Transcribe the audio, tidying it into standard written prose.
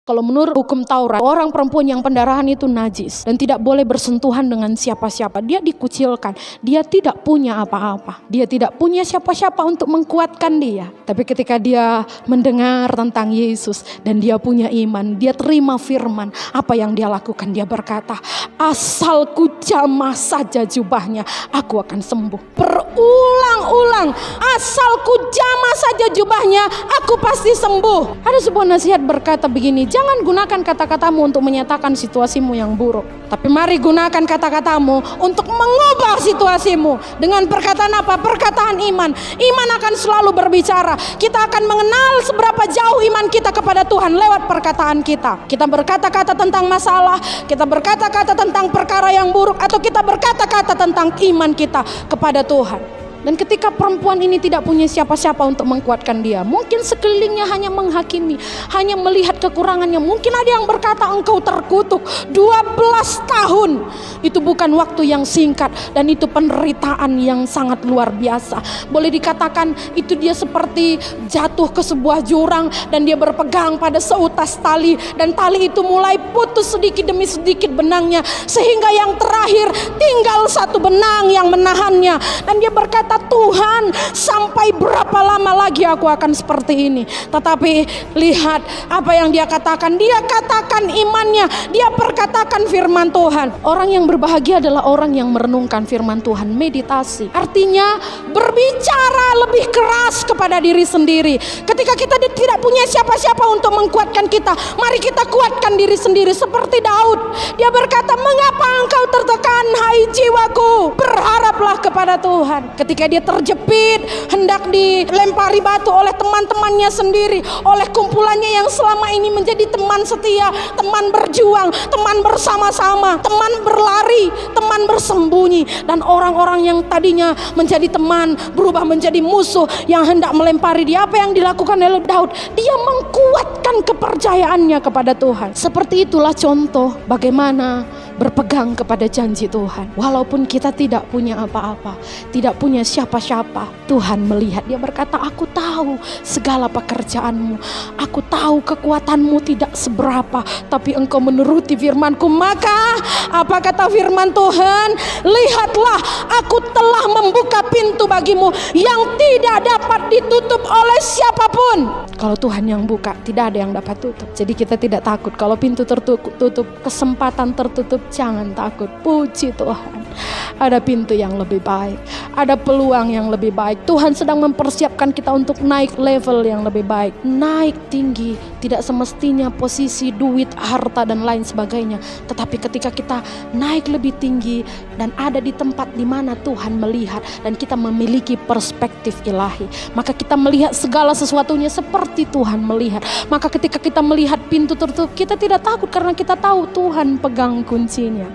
Kalau menurut hukum Taurat, orang perempuan yang pendarahan itu najis dan tidak boleh bersentuhan dengan siapa-siapa. Dia dikucilkan, dia tidak punya apa-apa. Dia tidak punya siapa-siapa untuk menguatkan dia. Tapi ketika dia mendengar tentang Yesus dan dia punya iman, dia terima firman, apa yang dia lakukan? Dia berkata, asal ku jamah saja jubahnya, aku akan sembuh. Berulang-ulang, asal ku jamah saja jubahnya, aku pasti sembuh. Ada sebuah nasihat berkata begini, jangan gunakan kata-katamu untuk menyatakan situasimu yang buruk. Tapi mari gunakan kata-katamu untuk mengubah situasimu. Dengan perkataan apa? Perkataan iman. Iman akan selalu berbicara. Kita akan mengenal seberapa jauh iman kita kepada Tuhan lewat perkataan kita. Kita berkata-kata tentang masalah, kita berkata-kata tentang perkara yang buruk, atau kita berkata-kata tentang iman kita kepada Tuhan. Dan ketika perempuan ini tidak punya siapa-siapa untuk menguatkan dia, mungkin sekelilingnya hanya menghakimi, hanya melihat kekurangannya. Mungkin ada yang berkata engkau terkutuk 12 tahun. Itu bukan waktu yang singkat dan itu penderitaan yang sangat luar biasa. Boleh dikatakan itu dia seperti jatuh ke sebuah jurang dan dia berpegang pada seutas tali, dan tali itu mulai putus sedikit demi sedikit benangnya, sehingga yang terakhir tinggal satu benang yang menahannya. Dan dia berkata, Tuhan, sampai berapa lama lagi aku akan seperti ini? Tetapi lihat apa yang dia katakan. Dia katakan imannya, dia perkatakan firman Tuhan. Orang yang berbahagia adalah orang yang merenungkan firman Tuhan, meditasi. Artinya berbicara lebih keras kepada diri sendiri. Ketika kita tidak punya siapa-siapa untuk menguatkan kita, mari kita kuatkan diri sendiri. Seperti Daud, dia berkata, mengapa engkau tertekan hai jiwaku? Berharaplah kepada Tuhan. Ketika dia terjepit, hendak dilempari batu oleh teman-temannya sendiri, oleh kumpulannya yang selama ini menjadi teman setia, teman berjuang, teman bersama-sama, teman berlari, teman bersembunyi. Dan orang-orang yang tadinya menjadi teman berubah menjadi musuh yang hendak melempari dia. Apa yang dilakukan oleh Daud? Dia menguatkan kepercayaannya kepada Tuhan. Seperti itulah contoh bagaimana berpegang kepada janji Tuhan. Walaupun kita tidak punya apa-apa, tidak punya siapa-siapa, Tuhan melihat. Dia berkata, aku tahu segala pekerjaanmu, aku tahu kekuatanmu tidak seberapa, tapi engkau menuruti firmanku. Maka apa kata firman Tuhan? Lihatlah, aku telah membuka pintu bagimu yang tidak dapat ditutup oleh siapapun. Kalau Tuhan yang buka, tidak ada yang dapat tutup. Jadi kita tidak takut kalau pintu tertutup, kesempatan tertutup. Jangan takut, puji Tuhan. Ada pintu yang lebih baik, ada peluang yang lebih baik. Tuhan sedang mempersiapkan kita untuk naik level yang lebih baik, naik tinggi. Tidak semestinya posisi, duit, harta dan lain sebagainya, tetapi ketika kita naik lebih tinggi dan ada di tempat di mana Tuhan melihat dan kita memiliki perspektif ilahi, maka kita melihat segala sesuatunya seperti Tuhan melihat. Maka ketika kita melihat pintu tertutup, kita tidak takut karena kita tahu Tuhan pegang kuncinya.